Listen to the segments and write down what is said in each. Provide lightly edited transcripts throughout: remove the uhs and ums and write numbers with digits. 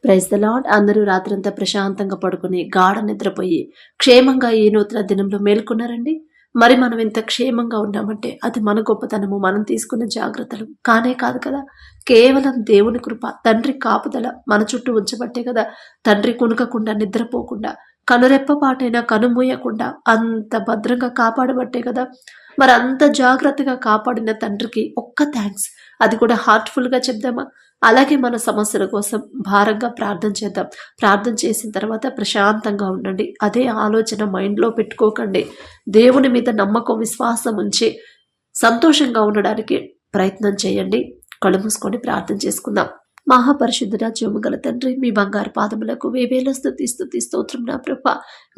Praise the lord. అందరూ రాత్రంతా ప్రశాంతంగా పడుకుని గాఢ నిద్రపోయి క్షేమంగా ఈ నూతన దినంలో మేల్కొన్నారండి. మరి మనం ఇంత క్షేమంగా ఉన్నామంటే అది మన గొప్పతనము, మనం తీసుకున్న జాగ్రత్తలు కానే కాదు కదా. కేవలం దేవుని కృప, తండ్రి కాపుదల మన చుట్టూ ఉంచబట్టే కదా. తండ్రి కునుకకుండా, నిద్రపోకుండా, కనురెప్పపాటైనా కనుమూయకుండా అంత భద్రంగా కాపాడబట్టే కదా. మరి అంత జాగ్రత్తగా కాపాడిన తండ్రికి ఒక్క థ్యాంక్స్. అది కూడా హార్ట్ఫుల్గా చెప్దామా? అలాగే మన సమస్యల కోసం భారంగా ప్రార్థన చేద్దాం. ప్రార్థన చేసిన తర్వాత ప్రశాంతంగా ఉండండి. అదే ఆలోచన మైండ్లో పెట్టుకోకండి. దేవుని మీద నమ్మకం, విశ్వాసం ఉంచి సంతోషంగా ఉండడానికి ప్రయత్నం చేయండి. కళ్ళు మూసుకొని ప్రార్థన చేసుకుందాం. మహాపరిశుద్ధుడ, జీవముగల తండ్రి, మీ బంగారు పాదములకు వేవేల స్తుతి స్తోత్రం నా ప్రభ.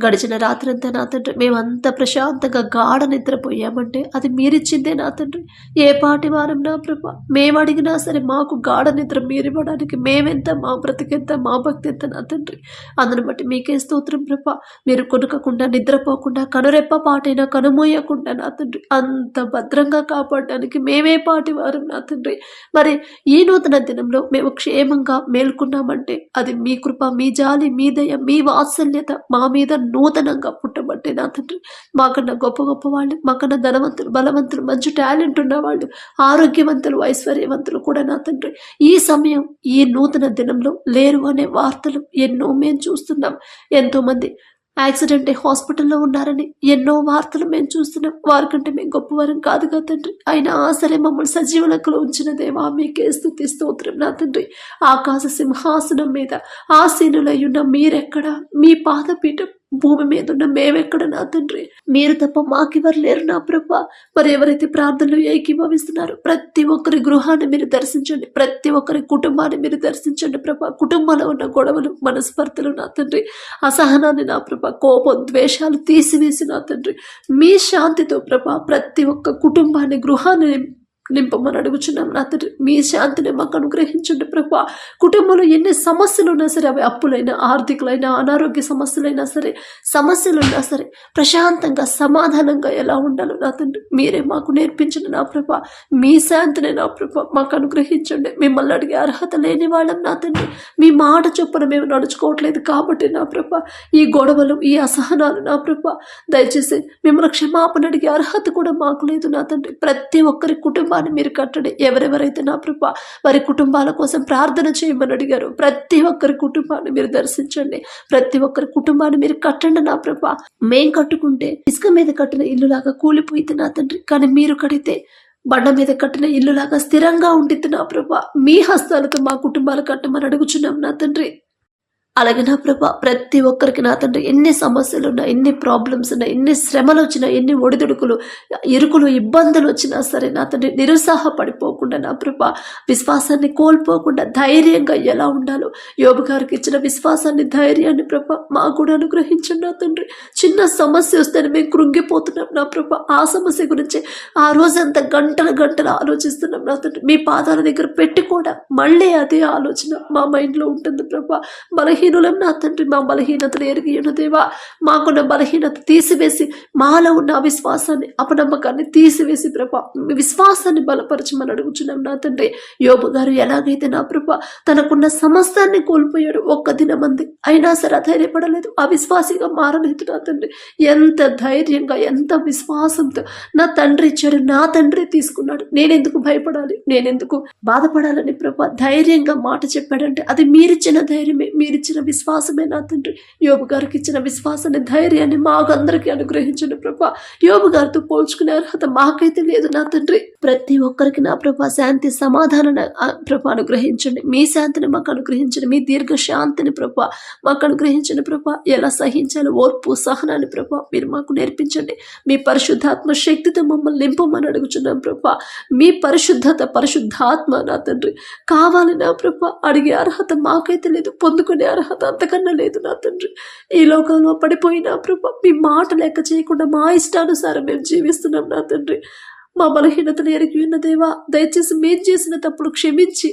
గడిచిన రాత్రంతా నా తండ్రి మేమంతా ప్రశాంతంగా గాఢ నిద్రపోయామంటే అది మీరిచ్చిందే నా తండ్రి. ఏ పాటి వారం నా ప్రభ, మేము అడిగినా సరే మాకు గాఢ నిద్ర మీరివ్వడానికి మేమెంత, మా బ్రతికెంత, మా భక్తి ఎంత నా తండ్రి. అందును బట్టి మీకే స్తోత్రం ప్రభ. మీరు కొనుకకుండా, నిద్రపోకుండా, కనురెప్ప పాటైనా కనుమోయకుండా నా తండ్రి అంత భద్రంగా కాపాడడానికి మేమే పాటి వారం నా తండ్రి. మరి ఈ నూతన దినంలో మేము క్షేమంగా మేల్కొన్నామంటే అది మీ కృప, మీ జాలి, మీ దయ, మీ వాత్సల్యత మా మీద నూతనంగా పుట్టబట్టే నా తండ్రి. మాకన్నా గొప్ప గొప్ప వాళ్ళు, మాకన్నా ధనవంతులు, బలవంతులు, మంచి టాలెంట్ ఉన్నవాళ్ళు, ఆరోగ్యవంతులు, ఐశ్వర్యవంతులు కూడా నా తండ్రి ఈ సమయం, ఈ నూతన దినంలో లేరు అనే వార్తలు ఎన్నో మేము చూస్తున్నాం. ఎంతో మంది యాక్సిడెంట్ హాస్పిటల్లో ఉన్నారని ఎన్నో వార్తలు మేము చూస్తున్నాం. వారికంటే మేము గొప్పవారం కాదు కదా తండ్రి. అయినా సరే మమ్మల్ని సజీవులకులో ఉంచిన దేవా మీకే స్తుతి స్తోత్రం నా తండ్రి. ఆకాశ సింహాసనం మీద ఆసీనులై ఉన్న మీరెక్కడ, మీ పాదపీఠం భూమి మీద ఉన్న మేమెక్కడ నా తండ్రి. మీరు తప్ప మాకెవరు లేరు నా ప్రభ. మరి ఎవరైతే ప్రార్థనలు ఏకీభవిస్తున్నారు ప్రతి ఒక్కరి గృహాన్ని మీరు దర్శించండి, ప్రతి ఒక్కరి కుటుంబాన్ని మీరు దర్శించండి ప్రభ. కుటుంబంలో ఉన్న గొడవలు, మనస్పర్ధలు నా తండ్రి, అసహనాన్ని నా ప్రభ, కోపం, ద్వేషాలు తీసివేసి నా తండ్రి మీ శాంతితో ప్రభ ప్రతి ఒక్క కుటుంబాన్ని, గృహాన్ని నింపమని అడుగుచున్నాం నా తండ్రి. మీ శాంతిని మాకు అనుగ్రహించండి ప్రభా. కుటుంబంలో ఎన్ని సమస్యలు ఉన్నా సరే, అవి అప్పులైనా, ఆర్థికులైనా, అనారోగ్య సమస్యలైనా సరే, సమస్యలు ఉన్నా సరే ప్రశాంతంగా, సమాధానంగా ఎలా ఉండాలో నా తండ్రి మీరే మాకు నేర్పించండి నా ప్రభా. మీ శాంతిని నా ప్రభా మాకు అనుగ్రహించండి. మిమ్మల్ని అడిగే అర్హత లేని వాళ్ళం నా తండ్రి. మీ మాట చొప్పున మేము నడుచుకోవట్లేదు కాబట్టి నా ప్రభా ఈ గొడవలు, ఈ అసహనాలు నా ప్రభా దయచేసి మిమ్మల్ని క్షమాపణ అడిగే అర్హత కూడా మాకు లేదు నా తండ్రి. ప్రతి ఒక్కరి కుటుంబాన్ని మీరు కట్టండి. ఎవరెవరైతే నా ప్రభ వారి కుటుంబాల కోసం ప్రార్థన చేయమని అడిగారు ప్రతి ఒక్కరి కుటుంబాన్ని మీరు దర్శించండి. ప్రతి ఒక్కరి కుటుంబాన్ని మీరు కట్టండి నా ప్రభ. మేం కట్టుకుంటే ఇసుక మీద కట్టిన ఇల్లులాగా కూలిపోయింది నా తండ్రి, కానీ మీరు కడితే బండ మీద కట్టిన ఇల్లులాగా స్థిరంగా ఉండిద్ది నా ప్రభ. మీ హస్తాలతో మా కుటుంబాలు కట్టమని అడుగుచున్నాం నా తండ్రి. అలాగే నా ప్రభా ప్రతి ఒక్కరికి నా తండ్రి ఎన్ని సమస్యలు ఉన్నా, ఎన్ని ప్రాబ్లమ్స్ ఉన్నా, ఎన్ని శ్రమలు వచ్చినా, ఎన్ని ఒడిదుడుకులు, ఇరుకులు, ఇబ్బందులు వచ్చినా సరే నా తండ్రి నిరుత్సాహపడిపోకుండా నా ప్రభా విశ్వాసాన్ని కోల్పోకుండా ధైర్యంగా ఎలా ఉండాలో యోబు గారికి ఇచ్చిన విశ్వాసాన్ని, ధైర్యాన్ని ప్రభా మాకు కూడా అనుగ్రహించండి నా తండ్రి. చిన్న సమస్య వస్తేనే మేము కృంగిపోతున్నాం నా ప్రభా. ఆ సమస్య గురించి ఆ రోజంతా గంటలు గంటలు ఆలోచిస్తున్నాం నా తండ్రి. మీ పాదాల దగ్గర పెట్టి కూడా మళ్ళీ అదే ఆలోచన మా మైండ్లో ఉంటుంది ప్రభా. బలహీనులం నా తండ్రి, మా బలహీనతను ఎరిగి ఉన్న దేవా మాకున్న బలహీనత తీసివేసి మాలో ఉన్న అవిశ్వాసాన్ని, అపనమ్మకాన్ని తీసివేసి ప్రభా విశ్వాసాన్ని బలపరచమని అడుగుచున్నాం నా తండ్రి. యోబు గారు ఎలాగైతే నా ప్రభా తనకున్న సమస్తాన్ని కోల్పోయాడు, ఒక్క దినమంది అయినా సరే అధైర్యపడలేదు, అవిశ్వాసిగా మారలేదు నా తండ్రి. ఎంత ధైర్యంగా, ఎంత విశ్వాసంతో నా తండ్రి ఇచ్చాడు, నా తండ్రి తీసుకున్నాడు. నేనెందుకు భయపడాలి, నేనెందుకు బాధపడాలని ప్రభా ధైర్యంగా మాట చెప్పాడంటే అది మీరిచ్చిన ధైర్యమే, మీరిచ్చిన విశ్వాసమే నా తండ్రి. యోబు గారికి ఇచ్చిన విశ్వాసాన్ని, ధైర్యాన్ని మాకందరికీ అనుగ్రహించండి ప్రభా. యోబు గారితో పోల్చుకునే అర్హత మాకైతే లేదు నా తండ్రి. ప్రతి ఒక్కరికి నా ప్రభా శాంతి, సమాధానం ప్రభా అనుగ్రహించండి. మీ శాంతిని మాకు అనుగ్రహించండి. మీ దీర్ఘ శాంతిని ప్రభా మాకు అనుగ్రహించండి ప్రభా. ఎలా సహించాలో ఓర్పు, సహనాన్ని ప్రభా మీరు మాకు నేర్పించండి. మీ పరిశుద్ధాత్మ శక్తితో మమ్మల్ని నింపమని అడుగుచున్నాం ప్రభా. మీ పరిశుద్ధత, పరిశుద్ధాత్మ నా తండ్రి కావాలి నా ప్రభా. అడిగే అర్హత మాకైతే లేదు, పొందుకునే అర్హత అంతకన్నా లేదు నా తండ్రి. ఈ లోకంలో పడిపోయినా ప్రభా మీ మాట లెక్క చేయకుండా మా ఇష్టానుసారం మేము జీవిస్తున్నాం నా తండ్రి. మా బలహీనతను ఎరిగి ఉన్న దేవా దయచేసి మేము చేసిన తప్పుడు క్షమించి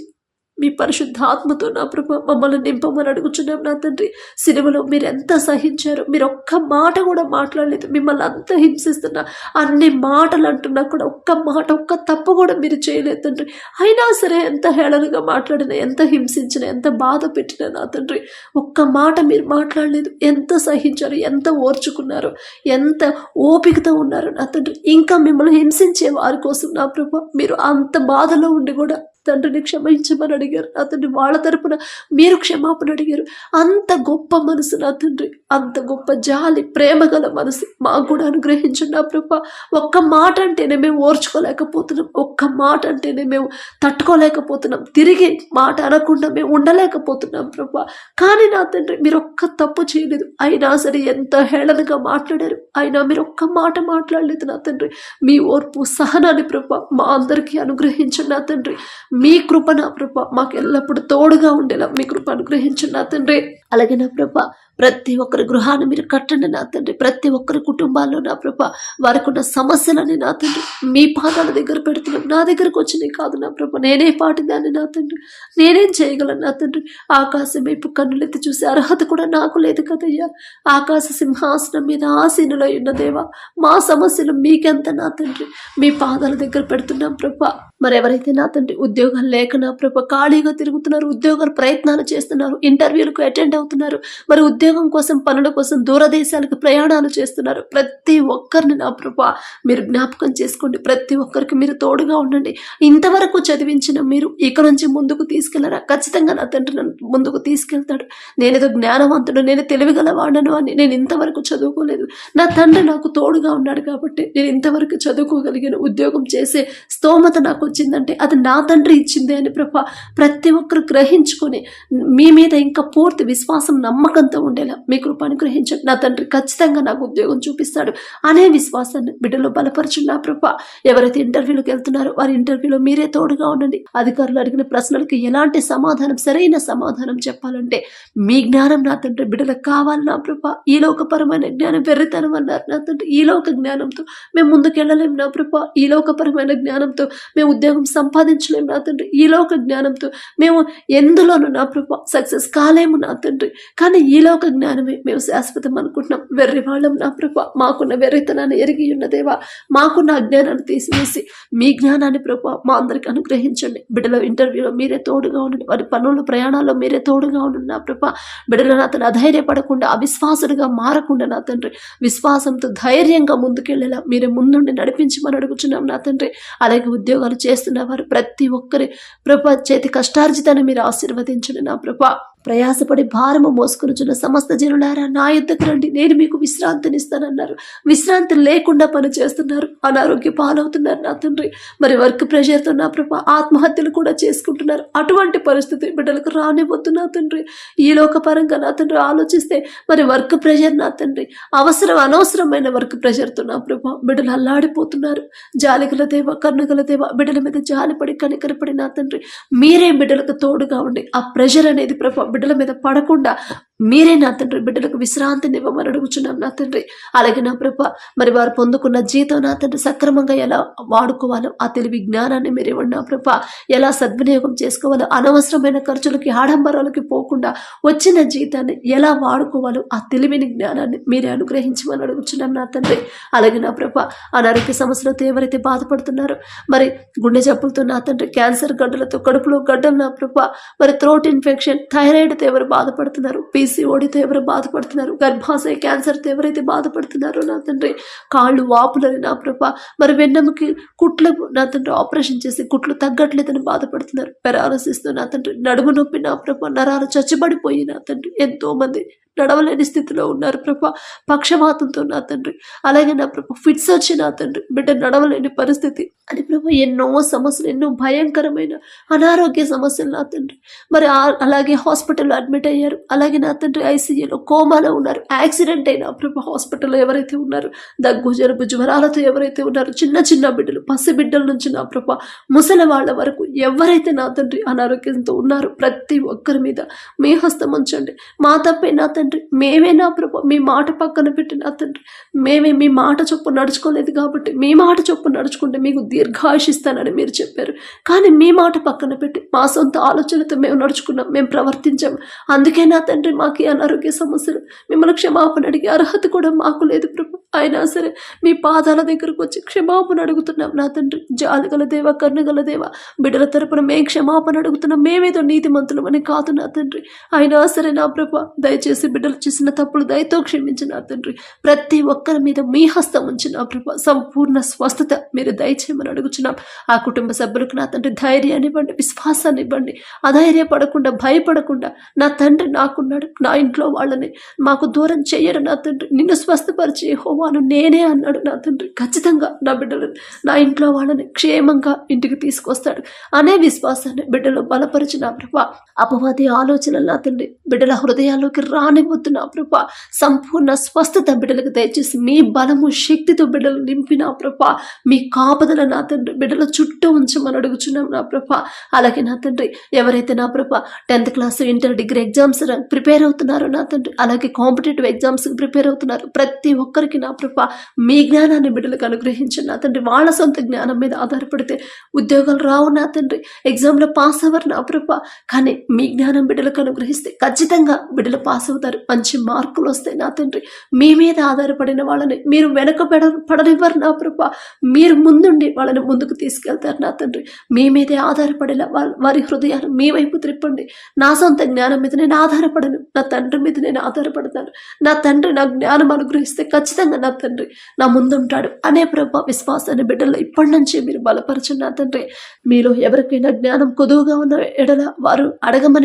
మీ పరిశుద్ధాత్మతో నా ప్రభా మమ్మల్ని నింపమని అడుగుచున్నాం నా తండ్రి. సిలువలో మీరు ఎంత సహించారు, మీరు ఒక్క మాట కూడా మాట్లాడలేదు. మిమ్మల్ని అంత హింసిస్తున్నా, అన్ని మాటలు అంటున్నా కూడా ఒక్క మాట, ఒక్క తప్పు కూడా మీరు చేయలేదు తండ్రి. అయినా సరే ఎంత హేళనగా మాట్లాడినా, ఎంత హింసించినా, ఎంత బాధ పెట్టినా నా తండ్రి ఒక్క మాట మీరు మాట్లాడలేదు. ఎంత సహించారు, ఎంత ఓర్చుకున్నారు, ఎంత ఓపికతో ఉన్నారు నా తండ్రి. ఇంకా మిమ్మల్ని హింసించే వారి కోసం నా ప్రభా మీరు అంత బాధలో ఉండి కూడా తండ్రిని క్షమించమని అడిగారు నా తండ్రి. వాళ్ళ తరపున మీరు క్షమాపణ అడిగారు. అంత గొప్ప మనసు నా తండ్రి, అంత గొప్ప జాలి, ప్రేమ గల మనసు మాకు కూడా అనుగ్రహించండి నా ప్రభా. ఒక్క మాట అంటేనే మేము ఓర్చుకోలేకపోతున్నాం, ఒక్క మాట అంటేనే మేము తట్టుకోలేకపోతున్నాం, తిరిగి మాట అనకుండా మేము ఉండలేకపోతున్నాం ప్రభా. కానీ నా తండ్రి మీరు ఒక్క తప్పు చేయలేదు, అయినా సరే ఎంత హేళనగా మాట్లాడారు, అయినా మీరు ఒక్క మాట మాట్లాడలేదు నా తండ్రి. మీ ఓర్పు సహనాన్ని ప్రభా మా అందరికీ అనుగ్రహించండి నా తండ్రి. మీ కృప నా ప్రభ మాకు ఎల్లప్పుడూ తోడుగా ఉండేలా మీ కృప అనుగ్రహించండి నా తండ్రి. అలాగే నా ప్రభ ప్రతి ఒక్కరి గృహాన్ని మీరు కట్టండి నా తండ్రి. ప్రతి ఒక్కరి కుటుంబాల్లో నా ప్రభ వారికి ఉన్న సమస్యలని నా తండ్రి మీ పాదాల దగ్గర పెడుతున్నాం. నా దగ్గరకు వచ్చినాయి కాదు నా ప్రభ, నేనే పాటిదాన్ని నా తండ్రి, నేనేం చేయగలను నా తండ్రి. ఆకాశం వైపు కన్నులెత్తి చూసే అర్హత కూడా నాకు లేదు కదయ్యా. ఆకాశ సింహాసనం మీద ఆసీనులై ఉన్న దేవా, మా సమస్యలు మీకెంత నా తండ్రి, మీ పాదాల దగ్గర పెడుతున్నాం ప్రభ. మరెవరైతే నా తండ్రి ఉద్యోగాలు లేక నా ప్రభ ఖాళీగా తిరుగుతున్నారు, ఉద్యోగాలు ప్రయత్నాలు చేస్తున్నారు, ఇంటర్వ్యూలకు అటెండ్ అవుతున్నారు, మరి ఉద్యోగం కోసం పనుల కోసం దూరదేశాలకు ప్రయాణాలు చేస్తున్నారు, ప్రతి ఒక్కరిని నా ప్రభ మీరు జ్ఞాపకం చేసుకోండి. ప్రతి ఒక్కరికి మీరు తోడుగా ఉండండి. ఇంతవరకు చదివించిన మీరు ఇక నుంచి ముందుకు తీసుకెళ్లరా? ఖచ్చితంగా నా తండ్రి నన్ను ముందుకు తీసుకెళ్తాడు. నేనేదో జ్ఞానవంతుడు, నేను తెలివిగలవాడను అని నేను ఇంతవరకు చదువుకోలేదు. నా తండ్రి నాకు తోడుగా ఉన్నాడు కాబట్టి నేను ఇంతవరకు చదువుకోగలిగాను. ఉద్యోగం చేసే స్తోమత నాకు వచ్చిందంటే అది నా తండ్రి ఇచ్చిందే అని ప్రభా ప్రతి ఒక్కరు గ్రహించుకొని మీ మీద ఇంకా పూర్తి విశ్వాసం, నమ్మకంతో ఉండేలా మీ కృప అనుగ్రహించండి నా తండ్రి. ఖచ్చితంగా నాకు ఉద్యోగం చూపిస్తాడు అనే విశ్వాసాన్ని బిడ్డలో బలపరచండి నా ప్రభా. ఎవరైతే ఇంటర్వ్యూలకు వెళ్తున్నారో వారి ఇంటర్వ్యూలో మీరే తోడుగా ఉండండి. అధికారులు అడిగిన ప్రశ్నలకు ఎలాంటి సమాధానం, సరైన సమాధానం చెప్పాలంటే మీ జ్ఞానం నా తండ్రి బిడ్డలకు కావాలి నా ప్రభా. ఈ లోకపరమైన జ్ఞానం వెర్రితనం అన్నారు నా తండ్రి. ఈ లోక జ్ఞానంతో మేము ముందుకెళ్ళలేము నా ప్రభా. ఈ లోకపరమైన జ్ఞానంతో మేము ఉద్యోగం సంపాదించలేము నా తండ్రి. ఈ లోక జ్ఞానంతో మేము ఎందులోనూ నా ప్రభా సక్సెస్ కాలేము నా తండ్రి. కానీ ఈ లోక జ్ఞానమే మేము శాశ్వతం అనుకుంటున్నాం. వెర్రి వాళ్ళం నా ప్రభా. మాకున్న వెర్రితనాన్ని ఎరిగి ఉన్నదేవా, మాకున్న అజ్ఞానాన్ని తీసివేసి మీ జ్ఞానాన్ని ప్రభా మా అందరికి అనుగ్రహించండి. బిడ్డల ఇంటర్వ్యూలో మీరే తోడుగా ఉండండి, వారి పనుల ప్రయాణాల్లో మీరే తోడుగా ఉండండి నా ప్రభా. బిడ్డలు నా తండ్రి అధైర్యపడకుండా, అవిశ్వాసుడిగా మారకుండా నా తండ్రి విశ్వాసంతో ధైర్యంగా ముందుకెళ్ళేలా మీరే ముందుండి నడిపించమని అడుగుచున్నాం నా తండ్రి. అలాగే ఉద్యోగాలు చేస్తున్న వారు ప్రతి ఒక్కరి ప్రభా చేతి కష్టార్జితాన్ని మీరు ఆశీర్వదించండి నా ప్రభా. ప్రయాసపడి భారము మోసుకొనుచున్న సమస్త జనులారా నా యుద్ధకు రండి, నేను మీకు విశ్రాంతినిస్తానన్నారు. విశ్రాంతి లేకుండా పని చేస్తున్నారు, అనారోగ్య పాలవుతున్నారు నా తండ్రి. మరి వర్క్ ప్రెషర్తో నా ప్రభా ఆత్మహత్యలు కూడా చేసుకుంటున్నారు. అటువంటి పరిస్థితి బిడ్డలకు రానివ్వద్దు నా తండ్రి. ఈ లోకపరంగా నా తండ్రి ఆలోచిస్తే మరి వర్క్ ప్రెషర్ నా తండ్రి అనవసరమైన వర్క్ ప్రెషర్తో నా ప్రభా బిడ్డలు అల్లాడిపోతున్నారు. జాలిగల దేవ, కన్నుగల దేవ, బిడ్డల మీద జాలిపడి కనికరపడి నా తండ్రి మీరే బిడ్డలకు తోడుగా ఉండి ఆ ప్రెషర్ అనేది ప్రభా బిడ్డల మీద పడకుండా మీరే నా తండ్రి బిడ్డలకు విశ్రాంతిని ఇవ్వమని అడుగుచున్నాం నా తండ్రి. అలాగే నా ప్రభా మరి వారు పొందుకున్న జీతం నా తండ్రి సక్రమంగా ఎలా వాడుకోవాలో ఆ తెలివి జ్ఞానాన్ని మీరు ఇవ్వండి నా ప్రభా. ఎలా సద్వినియోగం చేసుకోవాలో, అనవసరమైన ఖర్చులకి, ఆడంబరాలకి పోకుండా వచ్చిన జీతాన్ని ఎలా వాడుకోవాలో ఆ తెలివిని జ్ఞానాన్ని మీరే అనుగ్రహించమని అడుగుచున్నాం నా తండ్రి. అలాగే నా ప్రభా అనారోగ్య సమస్యలతో ఎవరైతే బాధపడుతున్నారో, మరి గుండె జబ్బులతో నా తండ్రి, క్యాన్సర్ గడ్డలతో, కడుపులో గడ్డలు నా ప్రభా, మరి థ్రోట్ ఇన్ఫెక్షన్, థైరాయిడ్తో ఎవరు బాధపడుతున్నారు, పీసీఓడితో ఎవరు బాధపడుతున్నారు, గర్భాశయ క్యాన్సర్తో ఎవరైతే బాధపడుతున్నారో నా తండ్రి, కాళ్ళు వాపులని నా ప్రభా, మరి వెన్నెముకి కుట్లు నా తండ్రి ఆపరేషన్ చేసి కుట్లు తగ్గట్లేదని బాధపడుతున్నారు. పెరాలసిస్తో నా తండ్రి, నడుము నొప్పి నా ప్రభా, నరాలు చచ్చిబడిపోయి నా తండ్రి ఎంతో మంది నడవలేని స్థితిలో ఉన్నారు ప్రభా. పక్షవాతంతో నా తండ్రి, అలాగే నా ప్రభా ఫిట్స్ వచ్చి నా తండ్రి బిడ్డ నడవలేని పరిస్థితి అని ప్రభా ఎన్నో సమస్యలు, ఎన్నో భయంకరమైన అనారోగ్య సమస్యలు నా తండ్రి. మరి అలాగే హాస్పిటల్లో అడ్మిట్ అయ్యారు. అలాగే నా తండ్రి ఐసీయూలో, కోమాలో ఉన్నారు. యాక్సిడెంట్ అయిన ప్రభా హాస్పిటల్లో ఎవరైతే ఉన్నారు, దగ్గు, జలుబు, జ్వరాలతో ఎవరైతే ఉన్నారు, చిన్న చిన్న బిడ్డలు, పసి బిడ్డల నుంచి నా ప్రభా ముసలి వాళ్ళ వరకు ఎవరైతే నా తండ్రి అనారోగ్యంతో ఉన్నారో ప్రతి ఒక్కరి మీద మీ హస్తం ఉంచండి. మా తప్పే నా తండ్రి తండ్రి మేమే నా ప్రభా మీ మాట పక్కన పెట్టి నా తండ్రి మేమే మీ మాట చొప్పు నడుచుకోలేదు కాబట్టి మీ మాట చొప్పు నడుచుకుంటే మీకు దీర్ఘాయుషిస్తానని మీరు చెప్పారు. కానీ మీ మాట పక్కన పెట్టి మా సొంత ఆలోచనతో మేము నడుచుకున్నాం, మేము ప్రవర్తించాం. అందుకే నా తండ్రి మాకు ఈ అనారోగ్య సమస్యలు, మిమ్మల్ని క్షమాపణ అడిగే అర్హత కూడా మాకు లేదు ప్రభు. అయినా సరే మీ పాదాల దగ్గరకు వచ్చి క్షమాపణ అడుగుతున్నాం నా తండ్రి. జాలిగల దేవ, కరుణగల దేవ, బిడ్డల తరపున మేము క్షమాపణ అడుగుతున్నాం. మేమేదో నీతిమంతులమని కాదు నా తండ్రి. అయినా సరే నా ప్రభా దయచేసి బిడ్డలు చేసిన తప్పులు దయతో క్షమించిన నా తండ్రి. ప్రతి ఒక్కరి మీద మీ హస్తం ఉంచి నా ప్రభా సంపూర్ణ స్వస్థత మీరు దయచేయమని అడుగుచున్నాం. ఆ కుటుంబ సభ్యులకు నా తండ్రి ధైర్యాన్ని ఇవ్వండి, విశ్వాసాన్ని ఇవ్వండి. అధైర్యపడకుండా, భయపడకుండా నా తండ్రి నాకున్నాడు, నా ఇంట్లో వాళ్ళని మాకు దూరం చెయ్యడు నా తండ్రి. నిన్ను స్వస్థపరిచి యెహోవాను నేనే అన్నాడు నా తండ్రి. ఖచ్చితంగా నా బిడ్డలను, నా ఇంట్లో వాళ్ళని క్షేమంగా ఇంటికి తీసుకొస్తాడు అనే విశ్వాసాన్ని బిడ్డలు బలపరిచి నా ప్రభా అపవాది ఆలోచనలు నా తండ్రి బిడ్డల హృదయాల్లోకి రానివద్దు నా ప్రభా. సంపూర్ణ స్వస్థత బిడ్డలకు దయచేసి మీ బలము శక్తితో బిడ్డలు నింపి నా ప్రభా మీ కాపుదల నా తండ్రి బిడ్డల చుట్టూ ఉంచమని అడుగుచున్నాం నా ప్రభా. అలాగే నా తండ్రి ఎవరైతే నా ప్రభా 10th class, inter, degree exams prepare అవుతున్నారో నా తండ్రి, అలాగే కాంపిటేటివ్ ఎగ్జామ్స్కి ప్రిపేర్ అవుతున్నారు ప్రతి ఒక్కరికి నా ప్రభా మీ జ్ఞానాన్ని బిడ్డలకు అనుగ్రహించండి నా తండ్రి. వాళ్ళ సొంత జ్ఞానం మీద ఆధారపడితే ఉద్యోగాలు రావు నా తండ్రి, ఎగ్జామ్లో పాస్ అవ్వరు నా ప్రభా. కానీ మీ జ్ఞానం బిడ్డలకు అనుగ్రహిస్తే ఖచ్చితంగా బిడ్డలు పాస్ అవుతారు, మంచి మార్కులు వస్తాయి నా తండ్రి. మీ మీద ఆధారపడిన వాళ్ళని మీరు పడనివ్వరు నా ప్రభా. మీరు ముందుండి వాళ్ళని ముందుకు తీసుకెళ్తారు నా తండ్రి. మీ మీదే ఆధారపడేలా వారి హృదయాలు మీ వైపు త్రిప్పండి. నా సొంత జ్ఞానం మీద నేను ఆధారపడను, నా తండ్రి మీద నేను ఆధారపడతాను. నా తండ్రి నా జ్ఞానం అనుగ్రహిస్తే ఖచ్చితంగా నా తండ్రి నా ముందుంటాడు అనే ప్రభా విశ్వాసాన్ని బిడ్డల్లో ఇప్పటి నుంచే మీరు బలపరచండి నా తండ్రి. మీలో ఎవరికైనా జ్ఞానం కొదువుగా ఉన్న ఎడల వారు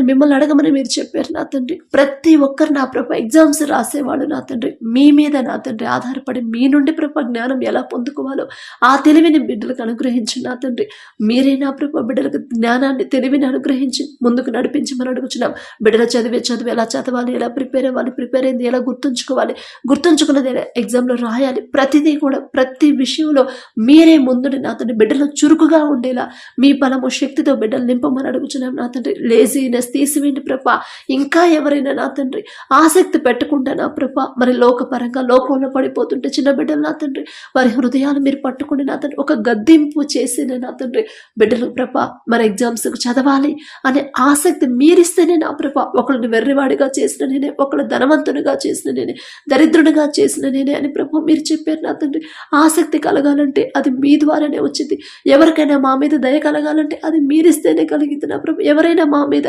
మిమ్మల్ని అడగమని మీరు చెప్పారు నా తండ్రి. ప్రతి ఒక్కరు నా ప్రభా ఎగ్జామ్స్ రాసేవాళ్ళు నా తండ్రి మీ మీద నా తండ్రి ఆధారపడి మీ నుండి ప్రభా జ్ఞానం ఎలా పొందుకోవాలో ఆ తెలివిని బిడ్డలకు అనుగ్రహించి నా తండ్రి. మీరే నా ప్రభా బిడ్డలకు జ్ఞానాన్ని, తెలివిని అనుగ్రహించి ముందుకు నడిపించమని అడుగుచున్నాం. బిడ్డలు చదువు ఎలా చదవాలి, ఎలా ప్రిపేర్ అవ్వాలి, ప్రిపేర్ అయింది ఎలా గుర్తుంచుకున్నది ఎలా ఎగ్జామ్లో రాయాలి, ప్రతిదీ కూడా ప్రతి విషయంలో మీరే ముందుని నా తండ్రి బిడ్డలు చురుకుగా ఉండేలా మీ బలము శక్తితో బిడ్డలు నింపమని అడుగుచున్నాం నా తండ్రి. లేజీనెస్ తీసివేయండి ప్రభా. ఇంకా ఎవరైనా నా తండ్రి ఆసక్తి పెట్టకుండా నా ప్రభా మరి లోకపరంగా లోకంలో పడిపోతుంటే చిన్న బిడ్డలు నా తండ్రి వారి హృదయాలు మీరు పట్టుకుని నా తండ్రి ఒక గద్దింపు చేసిన నా తండ్రి బిడ్డలు ప్రభా మరి ఎగ్జామ్స్కు చదవాలి అనే ఆసక్తి మీరిస్తేనే నా ప్రభా. ఒకళ్ళని వెర్రివాడిగా చేసిన నేనే, ఒకళ్ళు ధనవంతునిగా చేసిన నేనే, దరిద్రునిగా చేసిన నేనే అని ప్రభా మీరు చెప్పారు నా తండ్రి. ఆసక్తి కలగాలంటే అది మీ ద్వారానే వచ్చింది. ఎవరికైనా మా మీద దయ కలగాలంటే అది మీరిస్తేనే కలిగింది నా ప్రభా. ఎవరైనా మా మీద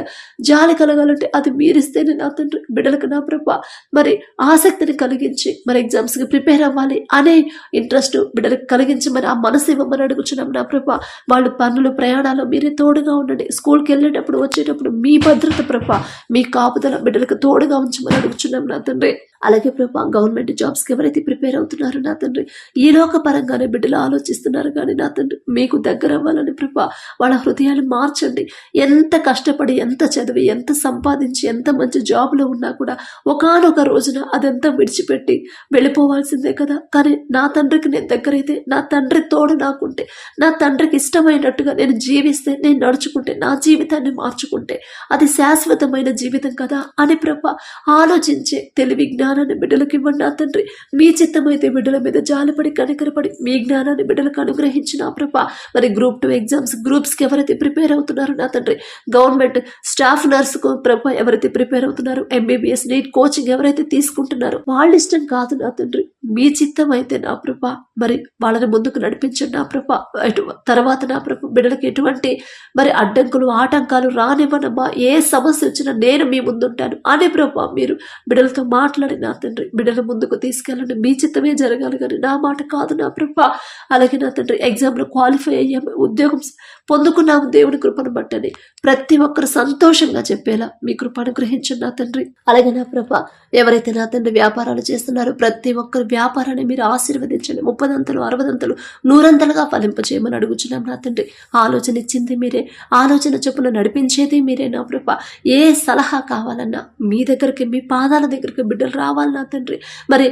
జాలి కలగాలంటే అది మీరిస్తేనే నా తండ్రి బిడ్డలకు నా ప్రభా మరి ఆసక్తిని కలిగించి మరి ఎగ్జామ్స్కి ప్రిపేర్ అవ్వాలి అనే ఇంట్రెస్ట్ బిడ్డలకు కలిగించి మరి ఆ మనసు ఇవ్వమని అడుగుచున్నాం నా ప్రభా. వాళ్ళు పనులు ప్రయాణాలు మీరే తోడుగా ఉండండి. స్కూల్కి వెళ్ళేటప్పుడు వచ్చేటప్పుడు మీ భద్రత ప్రభా మీ కాపుదల బిడ్డలకు తోడుగా ఉంచమని అడుగుచున్నాం నా తండ్రి. అలాగే ప్రభా గవర్నమెంట్ జాబ్స్కి ఎవరైతే ప్రిపేర్ అవుతున్నారో నా తండ్రి ఈ లోక పరంగానే బిడ్డలు ఆలోచిస్తున్నారు కానీ నా తండ్రి మీకు దగ్గర అవ్వాలని ప్రభా వాళ్ళ హృదయాలు మార్చండి. ఎంత కష్టపడి, ఎంత చదివి, ఎంత సంపాదించి, ఎంత మంచి జాబ్లో ఉన్నా కూడా ఒకానొక రోజున అదంతా విడిచిపెట్టి వెళ్ళిపోవాల్సిందే కదా. కానీ నా తండ్రికి నేను దగ్గరైతే, నా తండ్రి తోడు నాకుంటే, నా తండ్రికి ఇష్టమైనట్టుగా నేను జీవిస్తే, నేను నడుచుకుంటే, నా జీవితాన్ని మార్చుకుంటే అది శాశ్వతమైన జీవితం కదా అని ప్రభా ఆలోచించే తెలివి జ్ఞానాన్ని బిడ్డలకు ఇవ్వండి నా తండ్రి. మీ చిత్తమైతే బిడ్డల మీద జాలిపడి కనికరపడి మీ జ్ఞానాన్ని బిడ్డలకు అనుగ్రహించిన ప్రభా మరి గ్రూప్ 2 ఎగ్జామ్స్ గ్రూప్స్కి ఎవరైతే ప్రిపేర్ అవుతున్నారో నా తండ్రి, గవర్నమెంట్ స్టాఫ్ నర్సుకు ప్రభా ఎవరైతే ప్రిపేర్ అవుతున్నారో, MBBS నీట్ కోచింగ్ ఎవరైతే తీసుకుంటున్నారో వాళ్ళ ఇష్టం కాదు నా తండ్రి, మీ చిత్తం అయితే నా ప్రభా మరి వాళ్ళని ముందుకు నడిపించండి నా ప్రభా. తర్వాత నా ప్రభా బిడ్డలకు ఎటువంటి మరి అడ్డంకులు ఆటంకాలు రానివ్వనమ్మా. ఏ సమస్య వచ్చినా నేను మీ ముందుంటాను అనే ప్రభా మీరు బిడ్డలతో మాట్లాడి నా తండ్రి బిడ్డల ముందుకు తీసుకెళ్ళండి. మీ చిత్తమే జరగాలి కానీ నా మాట కాదు నా ప్రభా. అలాగే నా తండ్రి ఎగ్జామ్లో క్వాలిఫై అయ్యాము, ఉద్యోగం పొందుకున్నాము దేవుని కృపను బట్టని ప్రతి ఒక్కరు సంతోషంగా చెప్పేలా మీ కృప అనుగ్రహించండి నా తండ్రి. అలాగే నా ప్రభా ఎవరైతే నా తండ్రి వ్యాపారాలు చేస్తున్నారో ప్రతి ఒక్కరి వ్యాపారాన్ని మీరు ఆశీర్వదించండి. 30 60 100 ఫలింపచేయమని అడుగుచున్నాం నా తండ్రి. ఆలోచన ఇచ్చింది మీరే, ఆలోచన చొప్పున నడిపించేది మీరే నా ప్రభా. ఏ సలహా కావాలన్నా మీ దగ్గరికి, మీ పాదాల దగ్గరికి బిడ్డలు రావాలి నా తండ్రి. మరి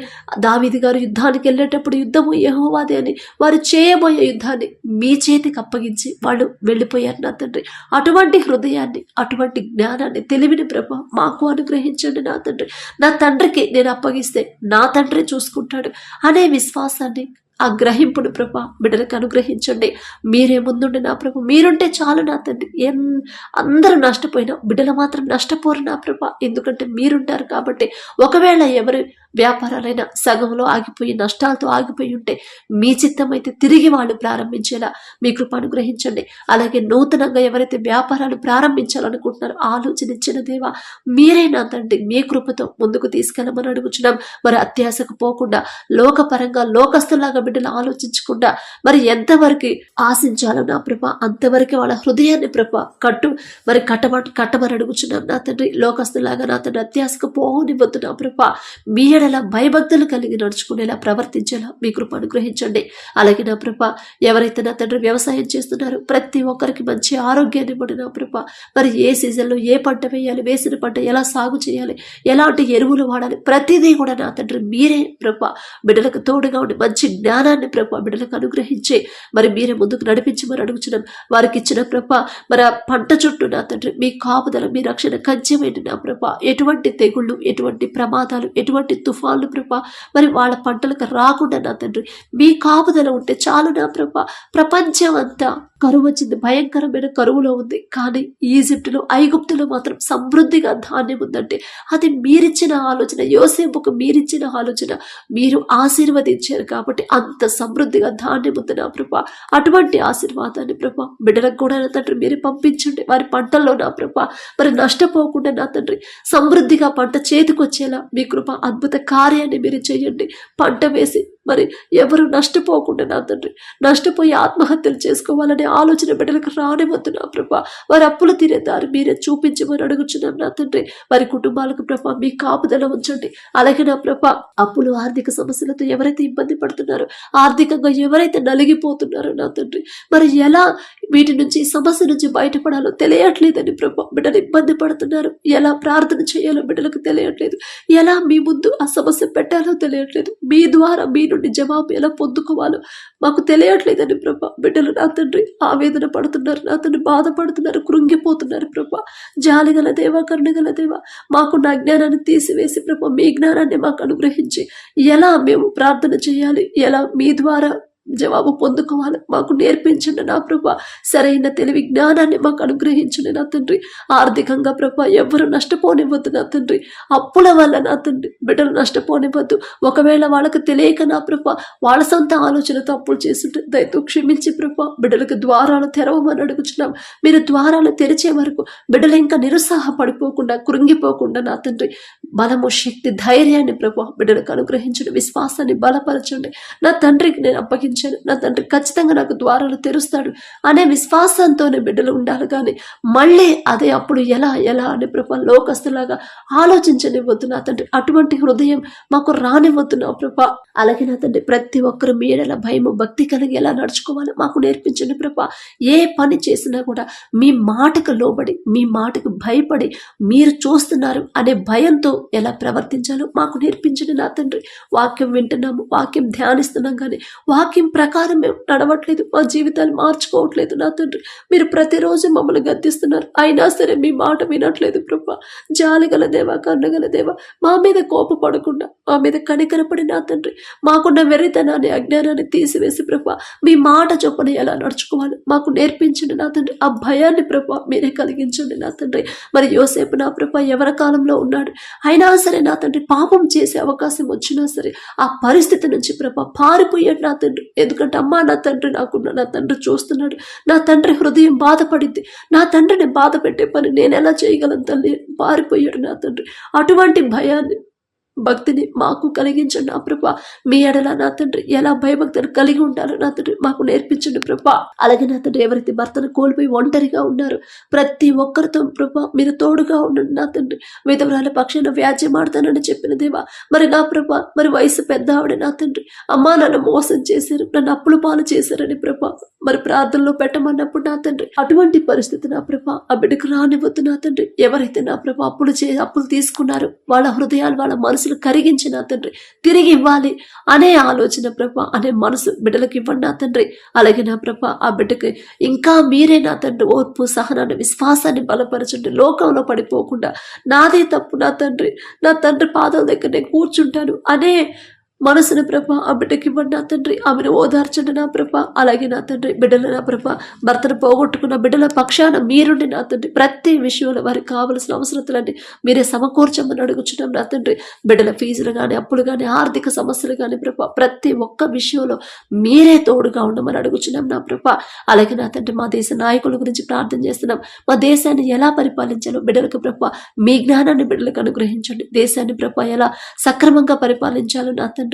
దావీదు గారు యుద్ధానికి వెళ్ళేటప్పుడు యుద్ధము యెహోవాదే అని వారు చేయబోయే యుద్ధాన్ని మీ చేతికి అప్పగించి వాళ్ళు వెళ్ళిపోయారు నా తండ్రి. అటువంటి హృదయాన్ని, అటువంటి జ్ఞానాన్ని, తెలివిని ప్రభా మాకు అనుగ్రహించండి నా తండ్రి. నా తండ్రికి నేను అప్పగిస్తే నా తండ్రి చూసుకుంటాడు అనే విశ్వాసాన్ని, ఆ గ్రహింపుడు ప్రభా బిడ్డలకు అనుగ్రహించండి. మీరే ముందుండి నా ప్రభు, మీరుంటే చాలు నా తండ్రి. అందరూ నష్టపోయినా బిడ్డలు మాత్రం నష్టపోరు నా ప్రభా, ఎందుకంటే మీరుంటారు కాబట్టి. ఒకవేళ ఎవరి వ్యాపారాలైనా సగంలో ఆగిపోయి నష్టాలతో ఆగిపోయి ఉంటే మీ చిత్తం అయితే తిరిగి వాళ్ళు ప్రారంభించేలా మీ కృప అనుగ్రహించండి. అలాగే నూతనంగా ఎవరైతే వ్యాపారాలు ప్రారంభించాలనుకుంటున్నారో ఆలోచన ఇచ్చిన దేవా మీరే నా తండ్రి, మీ కృపతో ముందుకు తీసుకెళ్ళమని అడుగుచున్నాం. మరి అత్యాశకు పోకుండా లోకపరంగా లోకస్తులాగా బిడ్డలు ఆలోచించకుండా మరి ఎంతవరకు ఆశించాలో నా ప్రభ అంతవరకు వాళ్ళ హృదయాన్ని ప్రభ కట్టమని అడుగుచున్నాం నా తండ్రి. లోకస్తులాగా నా తండ్రి అత్యాశకు పోనివ్వద్దు నా ప్రభ. మీ ఎడల భయభక్తులు కలిగి నడుచుకునేలా ప్రవర్తించేలా మీ కృప అనుగ్రహించండి. అలాగే నా ప్రభ ఎవరైతే నా తండ్రి వ్యవసాయం చేస్తున్నారో ప్రతి ఒక్కరికి మంచి ఆరోగ్యాన్ని ఇవ్వండి నా ప్రభ. మరి ఏ సీజన్లో ఏ పంట వేయాలి, వేసిన పంట ఎలా సాగు చేయాలి, ఎలాంటి ఎరువులు వాడాలి, ప్రతిదీ కూడా నా తండ్రి మీరే ప్రభ బిడ్డలకు తోడుగా ఉండి మంచి జ్ఞానాన్ని ప్రభ బిడ్డలకు అనుగ్రహించి మరి మీరే ముందుకు నడిపించమని అడుగుచున్నాం. వారికి ఇచ్చిన ప్రభ మరి ఆ పంట చుట్టూ నా తండ్రి మీ కాపుదల, మీ రక్షణ కంచెమేంటి నా ప్రభ. ఎటువంటి తెగుళ్ళు, ఎటువంటి ప్రమాదాలు, ఎటువంటి తుఫాన్లు ప్రభ మరి వాళ్ళ పంటలకు రాకుండా నా తండ్రి మీ కాపుదల ఉంటే చాలు నా ప్రభ. ప్రపంచం అంతా కరువు వచ్చింది, భయంకరమైన కరువులో ఉంది. కానీ ఈజిప్టులో, ఐగుప్తులో మాత్రం సమృద్ధిగా ధాన్యం ఉందంటే అది మీరిచ్చిన ఆలోచన, యోసేపుకు మీరిచ్చిన ఆలోచన, మీరు ఆశీర్వదించారు కాబట్టి అంత సమృద్ధిగా ధాన్యం ఉంది నా ప్రభ. అటువంటి ఆశీర్వాదాన్ని ప్రభ బిడ్డలకు కూడా నా తండ్రి మీరే పంపించండి. వారి పంటల్లో నా ప్రభ మరి నష్టపోకుండా నా తండ్రి సమృద్ధిగా పంట చేతికొచ్చేలా మీ కృప అద్భుత కార్యాన్ని మీరు చేయండి. పంట వేసి మరి ఎవరు నష్టపోకుండా నా తండ్రి నష్టపోయి ఆత్మహత్యలు చేసుకోవాలనే ఆలోచన బిడ్డలకు రానివద్దు నా ప్రభ. వారి అప్పులు తీరే దారి మీరే చూపించమని అడుగుచున్నాం నా తండ్రి. వారి కుటుంబాలకు ప్రభ మీ కాపుదల ఉంచండి. అలాగే నా ప్రభ అప్పులు, ఆర్థిక సమస్యలతో ఎవరైతే ఇబ్బంది పడుతున్నారో, ఆర్థికంగా ఎవరైతే నలిగిపోతున్నారో నా తండ్రి మరి ఎలా వీటి నుంచి, సమస్య నుంచి బయటపడాలో తెలియట్లేదని ప్రభ బిడ్డలు ఇబ్బంది పడుతున్నారు. ఎలా ప్రార్థన చేయాలో బిడ్డలకు తెలియట్లేదు. ఎలా మీ ముందు ఆ సమస్య పెట్టాలో తెలియట్లేదు. మీ ద్వారా మీ నుండి జవాబు ఎలా పొందుకోవాలో మాకు తెలియట్లేదని ప్రభ బిడ్డలు నా తండ్రి ఆవేదన పడుతున్నారు నా తండ్రి, బాధపడుతున్నారు, కృంగిపోతున్నారు ప్రభ. జాలిగల దేవ, కరుణగల దేవ మాకున్న అజ్ఞానాన్ని తీసివేసి ప్రభ మీ జ్ఞానాన్ని మాకు అనుగ్రహించి ఎలా మేము ప్రార్థన చేయాలి, ఎలా మీ ద్వారా జవాబు పొందుకోవాలి మాకు నేర్పించండి నా ప్రభ. సరైన తెలివి జ్ఞానాన్ని మాకు అనుగ్రహించండి నా తండ్రి. ఆర్థికంగా ప్రభ ఎవరు నష్టపోనివ్వద్దు నా తండ్రి. అప్పుల వల్ల నా తండ్రి బిడ్డలు నష్టపోనివ్వద్దు. ఒకవేళ వాళ్ళకు తెలియక నా ప్రభ వాళ్ళ సొంత ఆలోచనతో అప్పులు చేస్తుంటే దయతో క్షమించి ప్రభ బిడ్డలకు ద్వారాలు తెరవమని అడుగుచున్నాం. మీరు ద్వారాలు తెరిచే వరకు బిడ్డలు ఇంకా నిరుత్సాహపడిపోకుండా, కృంగిపోకుండా నా తండ్రి బలము, శక్తి, ధైర్యాన్ని ప్రభ బిడ్డలకు అనుగ్రహించండి. విశ్వాసాన్ని బలపరచండి. నా తండ్రికి నేను అప్పగించాను, నా తండ్రి ఖచ్చితంగా నాకు ద్వారాలు తెరుస్తాడు అనే విశ్వాసంతోనే బిడ్డలు ఉండాలి. కానీ మళ్ళీ అదే అప్పుడు ఎలా అని ప్రభ లోకస్తులాగా ఆలోచించనివ్వద్దు నా తండ్రి. అటువంటి హృదయం మాకు రానివ్వద్దు నా ప్రభ. అలాగే నా తండ్రి ప్రతి ఒక్కరు మీ ఎడల భయము, భక్తి కలిగి ఎలా నడుచుకోవాలో మాకు నేర్పించండి ప్రభ. ఏ పని చేసినా కూడా మీ మాటకు లోబడి, మీ మాటకు భయపడి, మీరు చూస్తున్నారు అనే భయంతో ఎలా ప్రవర్తించాలో మాకు నేర్పించండి నా తండ్రి. వాక్యం వింటున్నాము, వాక్యం ధ్యానిస్తున్నాం, కానీ వాక్యం ప్రకారం మేము నడవట్లేదు, మా జీవితాలు మార్చుకోవట్లేదు నా తండ్రి. మీరు ప్రతిరోజు మమ్మల్ని గద్దిస్తున్నారు, అయినా సరే మీ మాట వినట్లేదు ప్రభా. జాలిగల దేవ, కరుణగల దేవ మా మీద కోపపడకుండా, మా మీద కనికరపడి నా తండ్రి మాకున్న వెర్రితనాన్ని, అజ్ఞానాన్ని తీసివేసి ప్రభా మీ మాట చొప్పున ఎలా నడుచుకోవాలి మాకు నేర్పించండి నా తండ్రి. ఆ భయాన్ని ప్రభా మీరే కలిగించండి నా తండ్రి. మరి యోసేపు నా ప్రభా ఎవరి కాలంలో ఉన్నాడు, అయినా సరే నా తండ్రి పాపం చేసే అవకాశం వచ్చినా సరే ఆ పరిస్థితి నుంచి ప్రభా పారిపోయాడు నా తండ్రి. ఎందుకంటే అమ్మా నా తండ్రి నాకున్న, నా తండ్రి చూస్తున్నాడు, నా తండ్రి హృదయం బాధపడింది, నా తండ్రిని బాధ పెట్టే పని నేను ఎలా చేయగలను తల్లి, పారిపోయాడు నా తండ్రి. అటువంటి భయాన్ని, భక్తిని మాకు కలిగించండి నా ప్రభా. మీ ఎడల నా తండ్రి ఎలా భయభక్తులు కలిగి ఉండాలో నా తండ్రి మాకు నేర్పించండి ప్రభా. అలాగే నా తండ్రి ఎవరైతే భర్తను కోల్పోయి ఒంటరిగా ఉన్నారో ప్రతి ఒక్కరితో ప్రభా మీరు తోడుగా ఉండండి నా తండ్రి. విధవరాల పక్షాన వ్యాజ్యం ఆడతానని చెప్పిన దేవా మరి నా ప్రభా మరి వయసు పెద్ద ఆవిడ నా తండ్రి, అమ్మా నన్ను మోసం చేశారు, నన్ను అప్పుల పాలు చేశారని ప్రభా మరి ప్రార్థనలో పెట్టమన్నప్పుడు నా తండ్రి అటువంటి పరిస్థితి నా ప్రభా ఆ బిడ్డకు రానివ్వద్దు నా తండ్రి. ఎవరైతే నా ప్రభా అప్పులు తీసుకున్నారో వాళ్ళ హృదయాలు, వాళ్ళ మనసులు మనసును కరిగించి నా తండ్రి తిరిగి ఇవ్వాలి అనే ఆలోచన ప్రభా, అనే మనసు బిడ్డలకు ఇవ్వండి నా తండ్రి. అలాగే నా ప్రభా, ఆ బిడ్డకి ఇంకా మీరే నా తండ్రి ఓర్పు, సహనాన్ని, విశ్వాసాన్ని బలపరచండి. లోకంలో పడిపోకుండా నాదే తప్పు నా తండ్రి పాదాల దగ్గర నేను కూర్చుంటాను అనే మనసును ప్రభా ఆ బిడ్డకి ఇవ్వండి నా తండ్రి. ఆమెను ఓదార్చండి నా ప్రభా. అలాగే నా తండ్రి బిడ్డల నా ప్రభా, భర్తను పోగొట్టుకున్న బిడ్డల పక్షాన మీరుండి నా తండ్రి ప్రతి విషయంలో వారికి కావలసిన అవసరతలన్నీ మీరే సమకూర్చమని అడుగుచున్నాం నా తండ్రి. బిడ్డల ఫీజులు కానీ, అప్పులు కానీ, ఆర్థిక సమస్యలు కానీ ప్రభా, ప్రతి ఒక్క విషయంలో మీరే తోడుగా ఉండమని అడుగుచున్నాం నా ప్రభా. అలాగే నా తండ్రి మా దేశ నాయకుల గురించి ప్రార్థన చేస్తున్నాం. మా దేశాన్ని ఎలా పరిపాలించాలో బిడ్డలకు ప్రభా మీ జ్ఞానాన్ని బిడ్డలకు అనుగ్రహించండి. దేశాన్ని ప్రభా ఎలా సక్రమంగా పరిపాలించాలో నా తండ్రి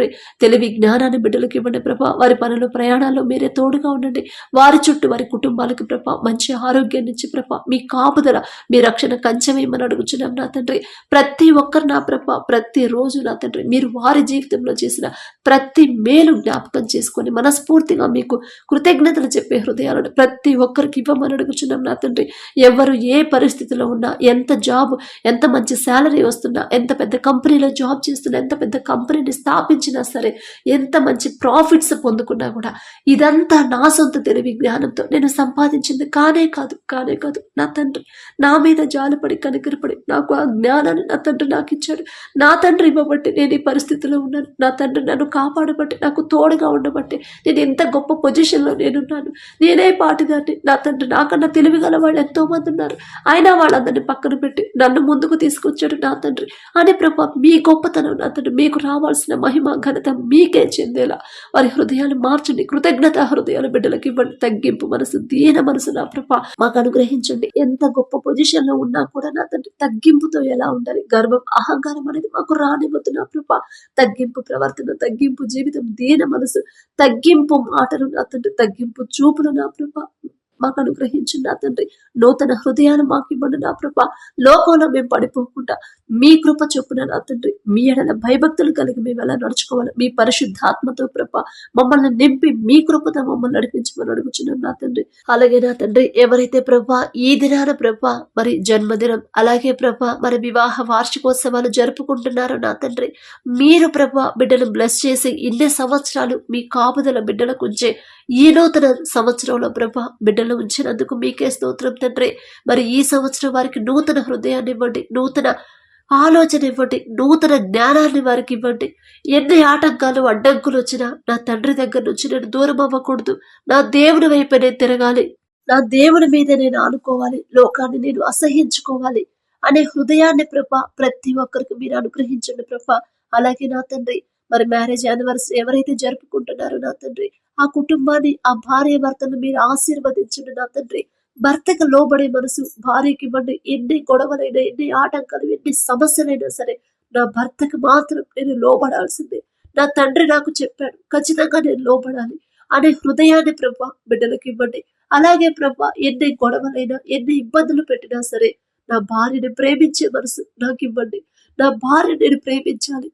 తెలివి జ్ఞానాన్ని బిడ్డలకు ఇవ్వండి ప్రభా. వారి పనులు, ప్రయాణాల్లో మీరే తోడుగా ఉండండి. వారి చుట్టూ వారి కుటుంబాలకు ప్రభా మంచి ఆరోగ్యాన్ని ఇచ్చి ప్రభా మీ కాపుదల, మీ రక్షణ కంచెమేమని అడుగుచున్నాం నా తండ్రి. ప్రతి ఒక్కరు నా ప్రభా ప్రతి రోజు నా తండ్రి మీరు వారి జీవితంలో చేసిన ప్రతి మేలు జ్ఞాపకం చేసుకొని మనస్ఫూర్తిగా మీకు కృతజ్ఞతలు చెప్పే హృదయాలను ప్రతి ఒక్కరికి ఇవ్వమని అడుగుచున్నాం నా తండ్రి. ఎవరు ఏ పరిస్థితిలో ఉన్నా, ఎంత జాబ్, ఎంత మంచి శాలరీ వస్తున్నా, ఎంత పెద్ద కంపెనీలో జాబ్ చేస్తున్నా, ఎంత పెద్ద కంపెనీని స్థాపించినా సరే, ఎంత మంచి ప్రాఫిట్స్ పొందుకున్నా కూడా ఇదంతా నా సొంత తెలివి జ్ఞానంతో నేను సంపాదించింది కానే కాదు నా తండ్రి నా మీద జాలిపడి కనికరపడి నాకు ఆ జ్ఞానాన్ని నా తండ్రి నాకు ఇచ్చాడు. నా తండ్రి ఇవ్వబట్టి నేను ఈ పరిస్థితిలో ఉన్నాను. నా తండ్రి నన్ను కాపాడబట్టి, నాకు తోడుగా ఉండబట్టి నేను ఎంత గొప్ప పొజిషన్లో నేనున్నాను. నేనే పాటిదాన్ని. నా తండ్రి నాకన్నా తెలివి గల వాళ్ళు ఎంతో మంది ఉన్నారు. అయినా వాళ్ళందరినీ పక్కన పెట్టి నన్ను ముందుకు తీసుకొచ్చాడు నా తండ్రి. అని ప్రభా మీ గొప్పతనం నా తండ్రి, మీకు రావాల్సిన మహిమ ఘనత మీకే చెందేలా వారి హృదయాలు మార్చండి. కృతజ్ఞత హృదయాలు బిడ్డలకు ఇవ్వండి. తగ్గింపు మనసు, దీన మనసు నా ప్రభా మాకు అనుగ్రహించండి. ఎంత గొప్ప పొజిషన్ లో ఉన్నా కూడా నా తండ్రి తగ్గింపుతో ఎలా ఉండాలి, గర్వం, అహంకారం అనేది మాకు రానివ్వద్దు నా ప్రభా. తగ్గింపు ప్రవర్తన, తగ్గింపు జీవితం, దీన మనసు, తగ్గింపు మాటలు నా తండ్రి, తగ్గింపు చూపులు నా ప్రభా మాకు అనుగ్రహించండి నా తండ్రి. నూతన హృదయాలు మాకు ఇవ్వండి నా ప్రభా. లోకంలో మేము పడిపోకుండా మీ కృప చొప్పున నా తండ్రి మీ ఎడల భయభక్తులు కలిగి మేము ఎలా నడుచుకోవాలి, మీ పరిశుద్ధాత్మతో ప్రభా మమ్మల్ని నింపి మీ కృపతో మమ్మల్ని నడిపించమని అడుగుచున్నాం నా తండ్రి. అలాగే నా తండ్రి ఎవరైతే ప్రభా ఈ దినాన ప్రభా మరి జన్మదినం, అలాగే ప్రభా మరి వివాహ వార్షికోత్సవాలు జరుపుకుంటున్నారో నా తండ్రి, మీరు ప్రభా బిడ్డను బ్లెస్ చేసి ఇన్ని సంవత్సరాలు మీ కాపుదల బిడ్డలకు ఉంచే ఈ నూతన సంవత్సరంలో ప్రభా బిడ్డలు ఉంచినందుకు మీకే స్తోత్రం తండ్రి. మరి ఈ సంవత్సరం వారికి నూతన హృదయాన్ని ఇవ్వండి, నూతన ఆలోచన ఇవ్వండి, నూతన జ్ఞానాన్ని వారికి ఇవ్వండి. ఎన్ని ఆటంకాలు, అడ్డంకులు వచ్చినా నా తండ్రి దగ్గర నుంచి నేను దూరం అవ్వకూడదు. నా దేవుని వైపు నేను తిరగాలి, నా దేవుని మీద నేను ఆనుకోవాలి, లోకాన్ని నేను అసహించుకోవాలి అనే హృదయాన్ని ప్రభా ప్రతి ఒక్కరికి మీరు అనుగ్రహించండి ప్రభా. అలాగే నా తండ్రి మరి మ్యారేజ్ యానివర్సరీ ఎవరైతే జరుపుకుంటున్నారో నా తండ్రి, ఆ కుటుంబాన్ని, ఆ భార్య భర్తను మీరు ఆశీర్వదించండి నా తండ్రి. భర్తకు లోబడే మనసు భార్యకి ఇవ్వండి. ఎన్ని గొడవలైనా, ఎన్ని ఆటంకాలు, ఎన్ని సమస్యలైనా సరే నా భర్తకు మాత్రం నేను లోబడాల్సిందే. నా తండ్రి నాకు చెప్పాడు, ఖచ్చితంగా నేను లోబడాలి అనే హృదయాన్ని ప్రభా బిడ్డలకు ఇవ్వండి. అలాగే ప్రభా ఎన్ని గొడవలైనా, ఎన్ని ఇబ్బందులు పెట్టినా సరే నా భార్యని ప్రేమించే మనసు నాకు ఇవ్వండి. నా భార్య నేను ప్రేమించాలి.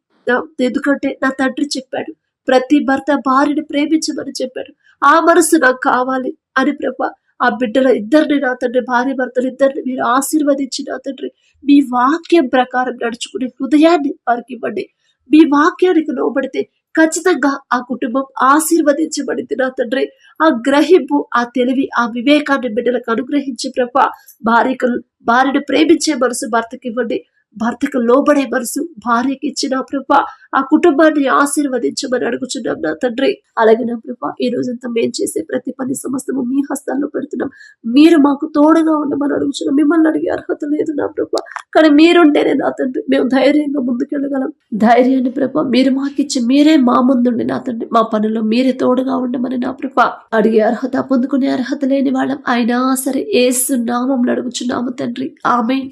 ఎందుకంటే నా తండ్రి చెప్పాడు, ప్రతి భర్త భార్యని ప్రేమించమని చెప్పాడు. ఆ మనసు నాకు కావాలి అని ప్రభా ఆ బిడ్డల ఇద్దరిని నా తండ్రి, భార్య భర్తలు ఇద్దరిని మీరు ఆశీర్వదించి నా తండ్రి మీ వాక్యం ప్రకారం నడుచుకునే హృదయాన్ని వారికి ఇవ్వండి. మీ వాక్యానికి లోబడితే ఖచ్చితంగా ఆ కుటుంబం ఆశీర్వదించబడింది నా తండ్రి. ఆ గ్రహింపు, ఆ తెలివి, ఆ వివేకాన్ని బిడ్డలకు అనుగ్రహించి ప్రభా భార్యను ప్రేమించే మనసు భర్తకి ఇవ్వండి. భర్తకు లోబడే మనసు భార్యకి ఇచ్చిన ప్రభా ఆ కుటుంబాన్ని ఆశీర్వదించమని అడుగుచున్నాం నా తండ్రి. అలాగే నా ప్రభా ఈ రోజంతా మేము చేసే ప్రతి పని సమస్తము మీ హస్తాల్లో పెడుతున్నాం. మీరు మాకు తోడుగా ఉండమని అడుగుచున్నాం. మిమ్మల్ని అడిగే అర్హత లేదు నా ప్రభా, కానీ మీరుంటేనే నా తండ్రి మేము ధైర్యంగా ముందుకెళ్ళగలం. ధైర్యాన్ని ప్రభా మీరు మాకిచ్చి మీరే మా ముందుండి నా తండ్రి మా పనుల్లో మీరే తోడుగా ఉండమని నా ప్రభా అడిగే అర్హత, పొందుకునే అర్హత లేని వాళ్ళం అయినా సరే యేసు నామములో అడుగుచున్నాము తండ్రి. ఆమేన్.